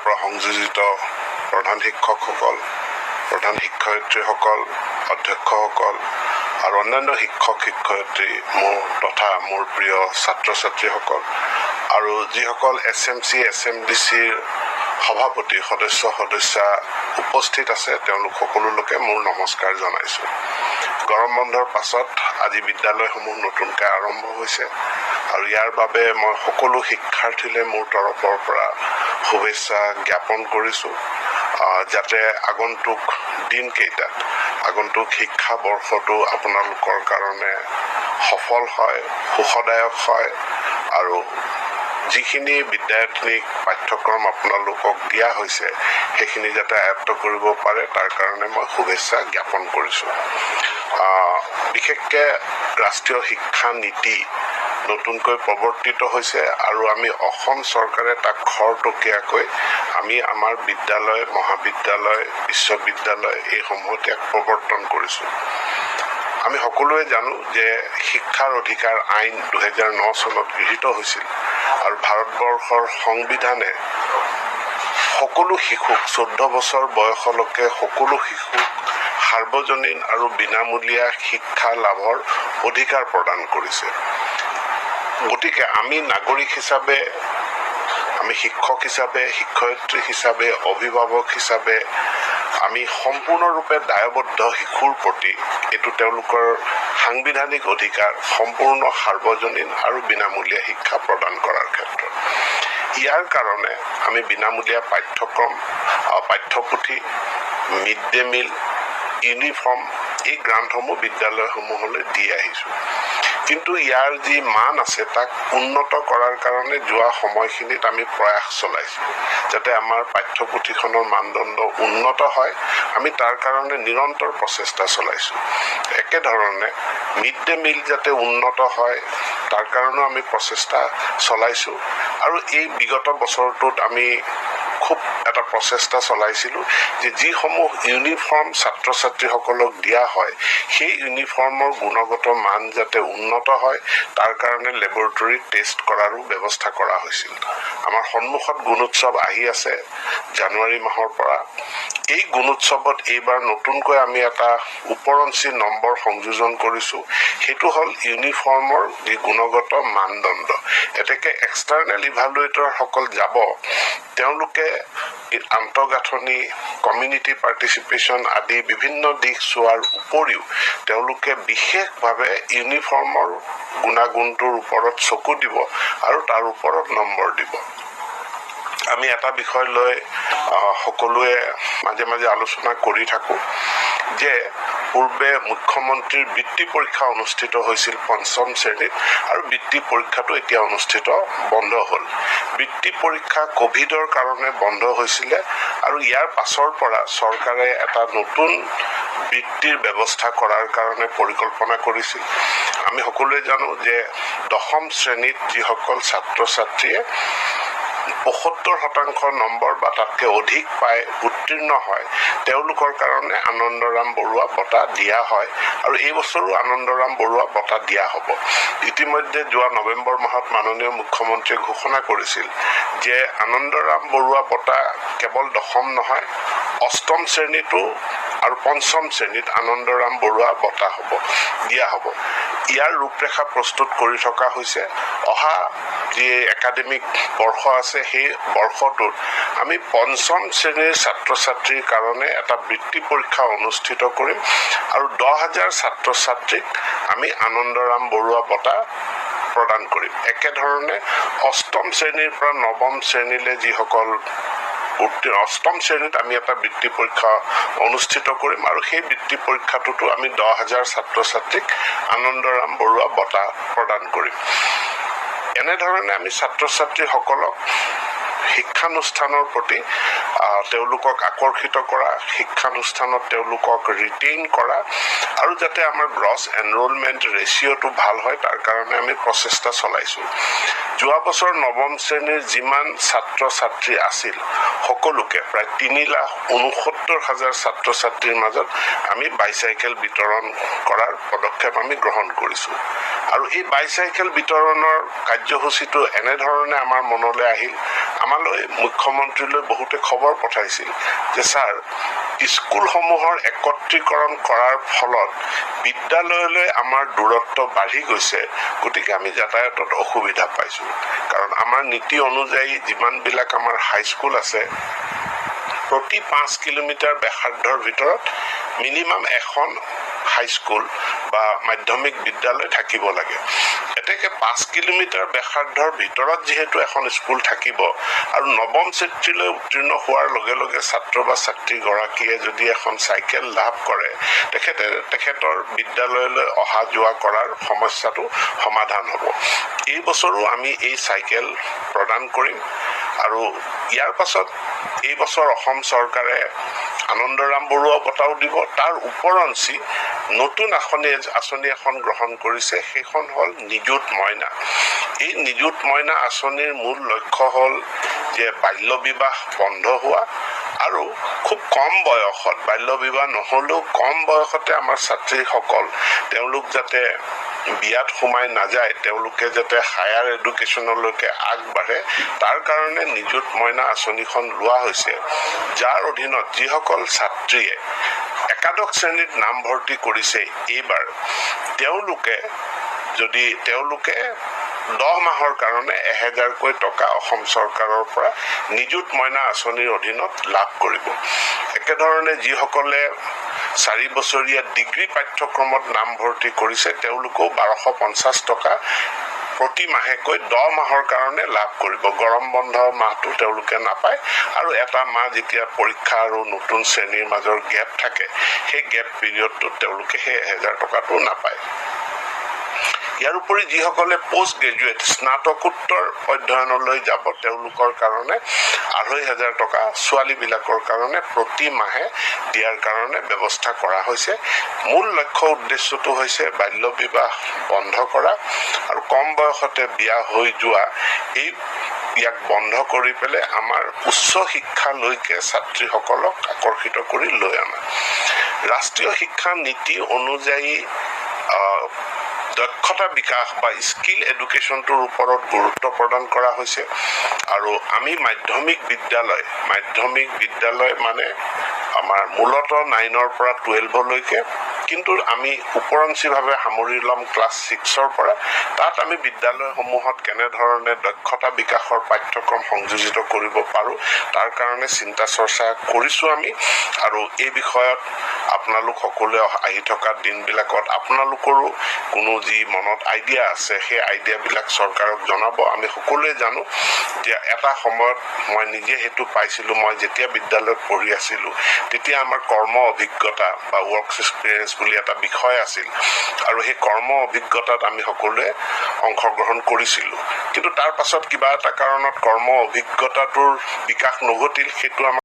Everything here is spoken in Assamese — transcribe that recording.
পৰা সংযোজিত প্ৰধান শিক্ষকসকল, প্ৰধান শিক্ষয়িত্ৰীসকল, অধ্যক্ষসকল আৰু অন্যান্য শিক্ষক শিক্ষয়িত্ৰী তথা মোৰ প্ৰিয় ছাত্ৰ ছাত্ৰীসকল আৰু যিসকল SMC SMDCৰ সভাপতি সদস্যা উপস্থিত আছে তেওঁলোক সকলোকে মোৰ নমস্কাৰ জনাইছোঁ। গৰম বন্ধৰ পাছত আজি বিদ্যালয়সমূহ নতুনকৈ আৰম্ভ হৈছে আৰু ইয়াৰ বাবে মই সকলো শিক্ষাৰ্থীলৈ মোৰ তৰফৰ পৰা শুভেচ্ছা জ্ঞাপন কৰিছোঁ, যাতে আগন্তুক দিনকেইটাত আগন্তুক শিক্ষা বৰ্ষটো আপোনালোকৰ কাৰণে সফল হয়, সুখদায়ক হয় আৰু যিখিনি বিদ্যায়তনিক পাঠ্যক্ৰম আপোনালোকক দিয়া হৈছে সেইখিনি যাতে আয়ত্ত কৰিব পাৰে তাৰ কাৰণে মই শুভেচ্ছা জ্ঞাপন কৰিছোঁ। বিশেষকৈ ৰাষ্ট্ৰীয় শিক্ষা নীতি নতুনকৈ প্ৰৱৰ্তিত হৈছে আৰু আমি অসম চৰকাৰে তাক খৰতকীয়াকৈ আমি আমাৰ বিদ্যালয়, মহাবিদ্যালয়, বিশ্ববিদ্যালয় এইসমূহত ইয়াক প্ৰৱৰ্তন কৰিছোঁ। আমি সকলোৱে জানো যে শিক্ষাৰ অধিকাৰ আইন 2009 চনত গৃহীত হৈছিল আৰু ভাৰতবৰ্ষৰ সংবিধানে সকলো শিশুক 14 বছৰ বয়সলৈকে সকলো শিশুক সাৰ্বজনীন আৰু বিনামূলীয়া শিক্ষা লাভৰ অধিকাৰ প্ৰদান কৰিছে। গতিকে আমি নাগৰিক হিচাপে, আমি শিক্ষক হিচাপে, শিক্ষয়িত্ৰী হিচাপে, অভিভাৱক হিচাপে আমি সম্পূৰ্ণৰূপে দায়বদ্ধ শিশুৰ প্ৰতি। এইটো তেওঁলোকৰ সাংবিধানিক অধিকাৰ সম্পূৰ্ণ সাৰ্বজনীন আৰু বিনামূলীয়া শিক্ষা প্ৰদান কৰাৰ ক্ষেত্ৰত। ইয়াৰ কাৰণে আমি বিনামূলীয়া পাঠ্যক্ৰম, পাঠ্যপুথি, মিড ডে মিল, ইউনিফৰ্ম এই গ্ৰাণ্টসমূহ বিদ্যালয়সমূহলৈ দি আহিছোঁ। কিন্তু ইয়াৰ যি মান আছে তাক উন্নত কৰাৰ কাৰণে যোৱা সময়খিনিত আমি প্ৰয়াস চলাইছোঁ যাতে আমাৰ পাঠ্যপুথিখনৰ মানদণ্ড উন্নত হয়। আমি তাৰ কাৰণে নিৰন্তৰ প্ৰচেষ্টা চলাইছোঁ। একেধৰণে মিড ডে মিল যাতে উন্নত হয় তাৰ কাৰণেও আমি প্ৰচেষ্টা চলাইছোঁ আৰু এই বিগত বছৰটোত আমি খুব এটা প্ৰচেষ্টা চলাইছিলোঁ যে যিসমূহ ইউনিফৰ্ম ছাত্ৰ ছাত্ৰীসকলক দিয়া হয় সেই ইউনিফৰ্মৰ গুণগত মান যাতে উন্নত হয় তাৰ কাৰণে লেবৰেটৰী টেষ্ট কৰাৰো ব্যৱস্থা কৰা হৈছিল। আমাৰ সন্মুখত গুণোৎসৱ আহি আছে জানুৱাৰী মাহৰ পৰা। এই গুণোৎসৱত এইবাৰ নতুনকৈ আমি এটা ওপৰঞ্চি নম্বৰ সংযোজন কৰিছোঁ, সেইটো হ'ল ইউনিফৰ্মৰ যি গুণগত মানদণ্ড। এতেকে এক্সটাৰ্নেল ইভালুৱেটৰসকল যাব, তেওঁলোকে আন্তঃগাঁথনি, কমিউনিটি পাৰ্টিচিপেশ্যন আদি বিভিন্ন দিশ চোৱাৰ উপৰিও তেওঁলোকে বিশেষভাৱে ইউনিফৰ্মৰ গুণাগুণটোৰ ওপৰত চকু দিব আৰু তাৰ ওপৰত নম্বৰ দিব। আমি এটা বিষয় লৈ সকলোৱে মাজে মাজে আলোচনা কৰি থাকোঁ যে পূৰ্বে মুখ্যমন্ত্ৰীৰ বৃত্তি পৰীক্ষা অনুষ্ঠিত হৈছিল 5ম শ্ৰেণীত আৰু বৃত্তি পৰীক্ষাটো এতিয়া অনুষ্ঠিত বন্ধ হ'ল। বৃত্তি পৰীক্ষা কোভিডৰ কাৰণে বন্ধ হৈছিলে আৰু ইয়াৰ পাছৰ পৰা চৰকাৰে এটা নতুন বৃত্তিৰ ব্যৱস্থা কৰাৰ কাৰণে পৰিকল্পনা কৰিছিল। আমি সকলোৱে জানো যে 10ম শ্ৰেণীত যিসকল ছাত্ৰ ছাত্ৰীয়ে 75% নম্বৰ বা তাতকৈ অধিক পাই উত্তীৰ্ণ হয় তেওঁলোকৰ কাৰণে আনন্দৰাম বৰুৱা বঁটা দিয়া হয় আৰু এই বছৰো আনন্দৰাম বৰুৱা বঁটা দিয়া হ'ব। ইতিমধ্যে যোৱা নৱেম্বৰ মাহত মাননীয় মুখ্যমন্ত্ৰীয়ে ঘোষণা কৰিছিল যে আনন্দৰাম বৰুৱা বঁটা কেৱল 10ম নহয় 8ম শ্ৰেণীতো আৰু 5ম শ্ৰেণীত আনন্দৰাম বৰুৱা বঁটা দিয়া হ'ব। ইয়াৰ ৰূপৰেখা প্ৰস্তুত কৰি থকা হৈছে। অহা যি একাডেমিক বৰ্ষ আছে সেই বৰ্ষটোত আমি 5ম শ্ৰেণীৰ ছাত্ৰ ছাত্ৰীৰ কাৰণে এটা বৃত্তি পৰীক্ষা অনুষ্ঠিত কৰিম আৰু 10,000 ছাত্ৰ ছাত্ৰীক আমি আনন্দৰাম বৰুৱা বঁটা প্ৰদান কৰিম। একেধৰণে 8ম শ্ৰেণীৰ পৰা 9ম শ্ৰেণীলৈ যিসকল 8ম শ্ৰেণীত আমি এটা বৃত্তি পৰীক্ষা অনুষ্ঠিত কৰিম আৰু সেই বৃত্তি পৰীক্ষাটোতো আমি 10,000 ছাত্ৰ ছাত্ৰীক আনন্দৰাম বৰুৱা বঁটা প্ৰদান কৰিম। এনেধৰণে আমি ছাত্ৰ ছাত্ৰীসকলক শিক্ষানুষ্ঠানৰ প্ৰতি তেওঁলোকক আকৰ্ষিত কৰা, শিক্ষানুষ্ঠানত তেওঁলোকক ৰিটেইন কৰা আৰু যাতে আমাৰ গ্ৰছ এনৰোলমেণ্ট ৰেচিঅ'টো ভাল হয় তাৰ কাৰণে আমি প্ৰচেষ্টা চলাইছোঁ। যোৱা বছৰ 9ম শ্ৰেণীৰ যিমান ছাত্ৰ ছাত্ৰী আছিল সকলোকে প্ৰায় 3,69,000 ছাত্ৰ ছাত্ৰীৰ মাজত আমি বাইচাইকেল বিতৰণ কৰাৰ পদক্ষেপ আমি গ্ৰহণ কৰিছোঁ আৰু এই বাইচাইকেল বিতৰণৰ কাৰ্যসূচীটো এনেধৰণে আমাৰ মনলৈ আহিল, আমালৈ মুখ্যমন্ত্ৰীলৈ বহুতে খবৰ পঠাইছিল যে ছাৰ, স্কুলসমূহৰ একত্ৰীকৰণ কৰাৰ ফলত বিদ্যালয়লৈ আমাৰ দূৰত্ব বাঢ়ি গৈছে, গতিকে আমি যাতায়াতত অসুবিধা পাইছোঁ। কাৰণ আমাৰ নীতি অনুযায়ী যিমানবিলাক আমাৰ হাইস্কুল আছে, প্ৰতি 5 কিলোমিটাৰ ব্যাসাৰ্ধৰ ভিতৰত মিনিমাম এখন হাইস্কুল বা মাধ্যমিক বিদ্যালয় থাকিব লাগে। এতেকে 5 কিলোমিটাৰ ব্যাসাৰ্ধৰ ভিতৰত যিহেতু এখন স্কুল থাকিব আৰু নৱম শ্ৰেণীলৈ উত্তীৰ্ণ হোৱাৰ লগে লগে ছাত্ৰ বা ছাত্ৰীগৰাকীয়ে যদি এখন চাইকেল লাভ কৰে, তেখেতৰ বিদ্যালয়লৈ অহা যোৱা কৰাৰ সমস্যাটো সমাধান হ'ব। এই বছৰো আমি এই চাইকেল প্ৰদান কৰিম আৰু ইয়াৰ পাছত এই বছৰ অসম চৰকাৰে আনন্দৰাম বৰুৱা বঁটাও দিব। তাৰ ওপৰঞ্চি নতুন আঁচনি এখন গ্ৰহণ কৰিছে, সেইখন হ'ল নিযুত মইনা। এই নিযুত মইনা আঁচনিৰ মূল লক্ষ্য হ'ল যে বাল্য বিবাহ বন্ধ হোৱা আৰু খুব কম বয়সত, বাল্য বিবাহ নহ'লেও কম বয়সতে আমাৰ ছাত্ৰীসকল তেওঁলোক যাতে বিয়াত সোমাই নাযায়, তেওঁলোকে যাতে হায়াৰ এডুকেশ্যনলৈকে আগবাঢ়ে, তাৰ কাৰণে নিযুত মইনা আঁচনিখন লোৱা হৈছে, যাৰ অধীনত যিসকল ছাত্ৰীয়ে একাদশ শ্ৰেণীত নামভৰ্তি কৰিছে এইবাৰ, তেওঁলোকে 10 মাহৰ কাৰণে 1000কৈ টকা অসম চৰকাৰৰ পৰা নিযুত মইনা আঁচনিৰ অধীনত লাভ কৰিব। একেধৰণে যিসকলে 4 বছৰীয়া ডিগ্ৰী পাঠ্যক্ৰমত নামভৰ্তি কৰিছে, তেওঁলোকেও 1250 টকা প্ৰতি মাহেকৈ 10 মাহৰ কাৰণে লাভ কৰিব। গৰম বন্ধৰ মাহটো তেওঁলোকে নাপায় আৰু এটা মাহ যেতিয়া পৰীক্ষা আৰু নতুন শ্ৰেণীৰ মাজৰ গেপ থাকে, সেই গেপ পিৰিয়ডটোত তেওঁলোকে সেই 1000 টকাটো নাপায়। ইয়াৰ উপৰি যিসকলে পোষ্ট গ্ৰেজুৱেট স্নাতকোত্তৰ অধ্যয়নলৈ যাব, তেওঁলোকৰ কাৰণে 2500 টকা ছোৱালীবিলাকৰ কাৰণে প্ৰতি মাহে দিয়াৰ কাৰণে ব্যৱস্থা কৰা হৈছে। মূল লক্ষ্য উদ্দেশ্যটো হৈছে বাল্য বিবাহ বন্ধ কৰা আৰু কম বয়সতে বিয়া হৈ যোৱা, ইয়াক বন্ধ কৰি পেলাই আমাৰ উচ্চ শিক্ষালৈকে ছাত্ৰীসকলক আকৰ্ষিত কৰি লৈ অনা। ৰাষ্ট্ৰীয় শিক্ষা নীতি অনুযায়ী দক্ষতা বিকাশ বা স্কিল এডুকেশ্যনটোৰ ওপৰত গুৰুত্ব প্ৰদান কৰা হৈছে আৰু আমি মাধ্যমিক বিদ্যালয় মানে আমাৰ মূলতঃ 9ৰ পৰা 12লৈকে, কিন্তু আমি ওপৰঞ্চিভাৱে সামৰি ল'ম ক্লাছ 6ৰ পৰা। তাত আমি বিদ্যালয়সমূহত কেনেধৰণে দক্ষতা বিকাশৰ পাঠ্যক্ৰম সংযোজিত কৰিব পাৰোঁ, তাৰ কাৰণে চিন্তা চৰ্চা কৰিছোঁ আমি। আৰু এই বিষয়ত আপোনালোক সকলোৱে আহি থকা দিনবিলাকত আপোনালোকৰো কোনো যি মনত আইডিয়া আছে, সেই আইডিয়াবিলাক চৰকাৰক জনাব। আমি সকলোৱে জানো যে এটা সময়ত মই নিজে সেইটো পাইছিলোঁ, মই যেতিয়া বিদ্যালয়ত পঢ়ি আছিলোঁ তেতিয়া আমাৰ কৰ্ম অভিজ্ঞতা বা ৱৰ্ক এক্সপিৰিয়েঞ্চ বুলি এটা বিষয় আছিল আৰু সেই কৰ্ম অভিজ্ঞতাত আমি সকলোৱে অংশগ্ৰহণ কৰিছিলোঁ, কিন্তু তাৰ পাছত কিবা এটা কাৰণত কৰ্ম অভিজ্ঞতাটোৰ বিকাশ নঘটিল। সেইটো আমাৰ